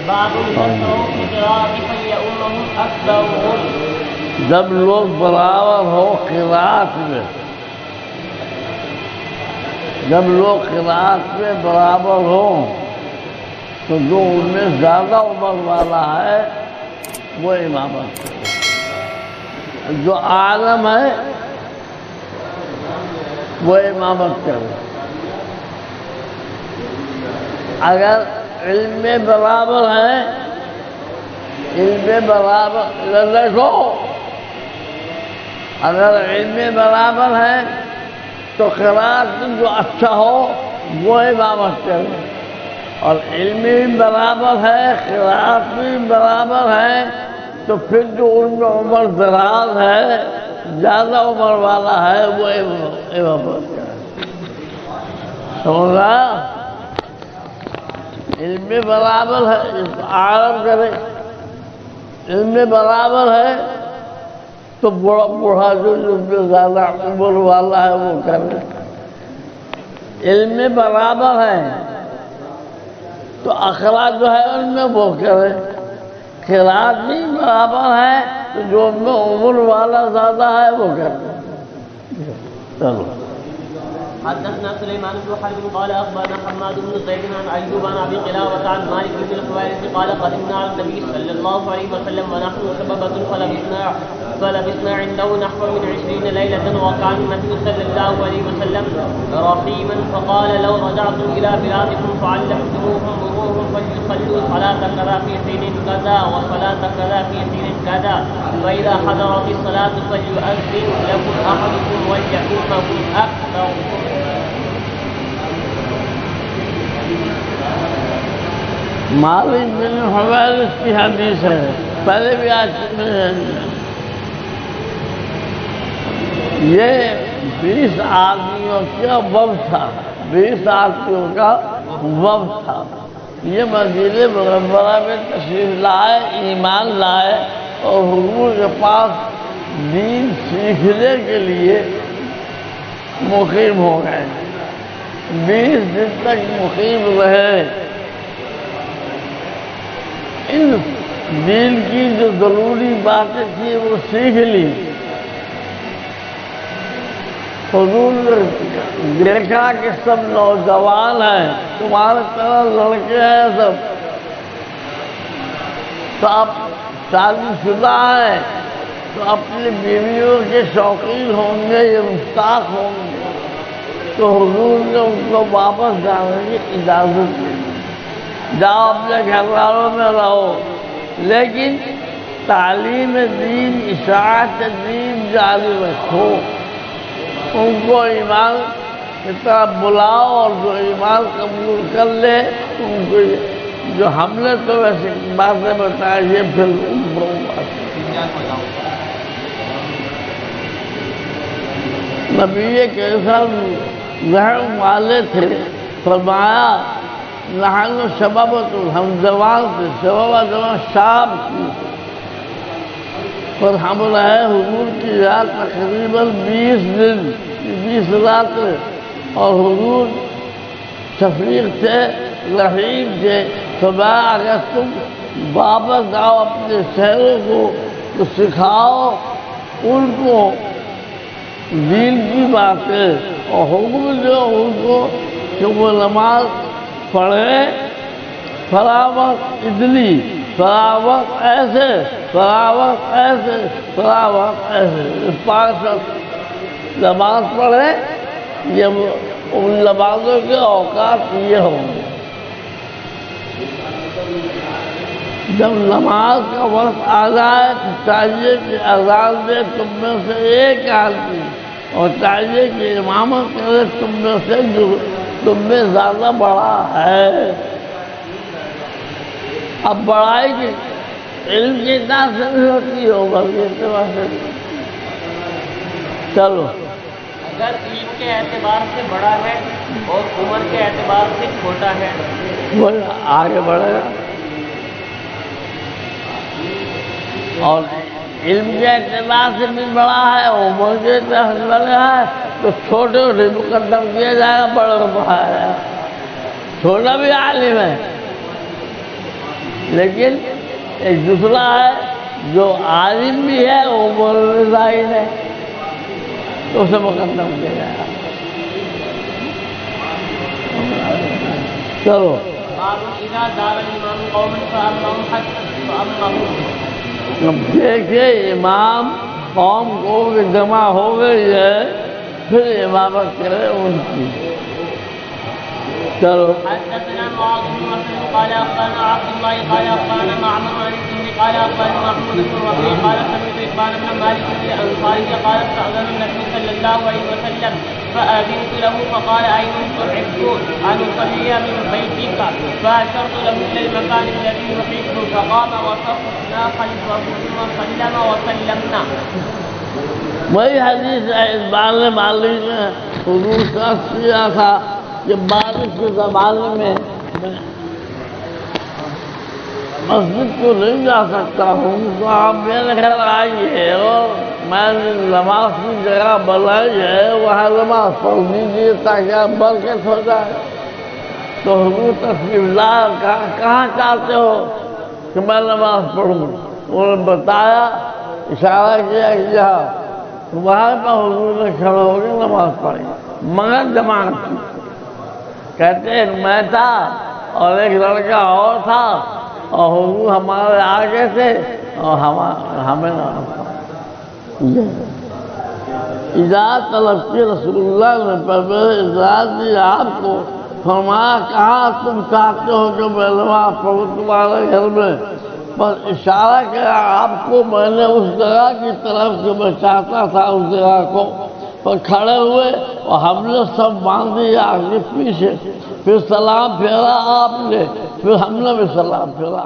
باب يشرع في القراءة فليؤمهم أكبرهم. جب لوگ برابر ہو قراءت میں، جب لوگ قراءت میں برابر ہوں تو جو ان میں زیادہ عمر والا ہے وہ امامت کرے، جو عالم ہے وہ امامت کرے۔ اگر علم میں برابر ہے، علم میں برابر دیکھو، اگر علم میں برابر ہے تو قراءت میں جو اچھا ہو وہ امامت کرے، اور علم میں بھی برابر ہے، قراءت میں بھی برابر ہے، تو پھر جو ان میں عمر دراز ہے، زیادہ عمر والا ہے، وہ امامت کرے۔ سمجھا؟ علم میں برابر ہے عالم کرے، علم میں برابر ہے تو بوڑھا جو زیادہ عمر والا ہے وہ کرے۔ علم میں برابر ہے تو اقرا جو ہے ان میں وہ کرے۔ قراءت بھی برابر ہے تو جو ان میں عمر والا زیادہ ہے وہ کرے۔ چلو حدثنا سليمان بن حرب قال اخبرنا حماد بن زيد عن ايوب عن ابي قلابة عن مالك بن الحويرث قال قدمنا على النبي صلى الله عليه وسلم ونحن شبابة فلبثنا عنده نحو من 20 ليلة وكان النبي صلى الله عليه وسلم رحيما فقال لو رجعتم الى بلادكم فعلمتموهم مروهم فليصلوا صلاة كذا في حين كذا وصلاة كذا في حين كذا فإذا حضرت الصلاة فليؤذن لكم أحدكم وليؤمكم أكثركم. مالک بن حویرث کی حدیث ہے، پہلے بھی آج یہ 20 آدمیوں کا وفد تھا، 20 آدمیوں کا وفد تھا۔ یہ مدینہ منورہ میں تشریف لائے، ایمان لائے اور حضور کے پاس دین سیکھنے کے لیے مقیم ہو گئے۔ 20 دن تک مقیم رہے، ان دین کی جو ضروری باتیں تھیں وہ سیکھ لی۔ حضور نے دیکھا کہ سب نوجوان ہیں، تمہارے طرح لڑکے ہیں سب، تو اب شادی شدہ ہیں تو اپنی بیویوں کے شوقین ہوں گے، یہ مشتاق ہوں گے، تو حضور نے ان کو واپس جانے کی اجازت دی، جاؤ اپنے گھر والوں میں رہو، لیکن تعلیم دین، اشاعت دین جاری رکھو، ان کو ایمان کی طرف بلاؤ، اور جو ایمان قبول کر لے ان کو جو ہم نے تو ویسے باتیں بتائی یہ پھر نبی کے ساتھ ذہن والے تھے، فرمایا نحن شبابۃ، ہم جوان تھے، شبابۃ شاب کی، پر ہم رہے حضور کی یاد تقریباً 20 دن 20 راتیں، اور حضور شفیق تھے، رحیم تھے، فرمایا اگر تم واپس آؤ اپنے شہروں کو تو سکھاؤ ان کو دین کی باتیں، اور حکم جو ان کو کہ وہ نماز پڑھے، فراوت اتنی، فراوت ایسے، فراوت ایسے، فراوت ایسے، 5 وقت نماز پڑھے، یہ ان نمازوں کے اوقات یہ ہوں گے۔ جب نماز کا وقت آ جائے تو چاہیے کہ اذان دے تم میں سے ایک آدمی، اور چاہیے کہ امامت کرے تم میں سے جو تم میں زیادہ بڑا ہے۔ اب بڑائی کی علم کی اعتبار سے بھی ہوتی ہوگا، یہ اعتبار سے چلو اگر علم کے اعتبار سے بڑا ہے اور عمر کے اعتبار سے چھوٹا ہے وہ آگے بڑھے گا، اور علم کے اعتبار سے بھی بڑا ہے، عمر کے اعتبار سے بڑا ہے، تو چھوٹے سے مقدم کیا جائے گا، بڑا کو بڑھایا جائے گا۔ چھوٹا بھی عالم ہے لیکن ایک دوسرا ہے جو عالم بھی ہے وہ مولوی ظاہر ہے تو اسے مقدم کیا جائے گا. چلو باب اذا زار الامام قوما فامهم اب دیکھے امام قوم کو کہ جمع ہو گئی ہے پھر امامت کرے ان کی. چلو حدثنا معاذ بن مسلم قال اخبرنا عبد الله قال اخبرنا معمر عن الزهري قال اخبرنا محمود بن ربيع قال سمعت اخبار بن مالك الانصاري قال استاذن النبي صلى الله عليه وسلم فاذنت له فقال اين تحب ان اصلي من بيتك فاشرت له الى المكان الذي يحب فقام وصفنا خلفه ثم سلم وسلمنا. وہی حدیث ہے اقبال مالک نے حضور کا کیا تھا کہ بارش کے زمانے میں مسجد کو نہیں جا سکتا ہوں تو آپ میرے گھر آئیے اور میں نے نماز کی جگہ بنائی ہے وہاں نماز پڑھ دیجیے تاکہ آپ برکت ہو جائے. تو حضور تشریف لائے کہاں چاہتے ہو کہ میں نماز پڑھوں؟ انہوں نے بتایا اشارہ کیا کہ جہاں وہاں پہ حضور نے کھڑے ہو کے نماز پڑھی مگر جماعت کی. کہتے ہیں میں تھا اور ایک لڑکا اور تھا اور حضور ہمارے آگے تھے اور ہمیں نماز پڑھی. اجازت طلب کی رسول اللہ نے پہلے اجازت دی آپ کو. فرمایا کہاں تم چاہتے ہو کہ میں نماز پڑھوں تمہارے گھر میں؟ بس اشارہ کیا آپ کو میں نے اس جگہ کی طرف سے میں چاہتا تھا اس جگہ کو. پر کھڑے ہوئے اور ہم نے سب باندھ دیا آگے پیچھے. پھر سلام پھیرا آپ نے پھر ہم نے بھی سلام پھیرا.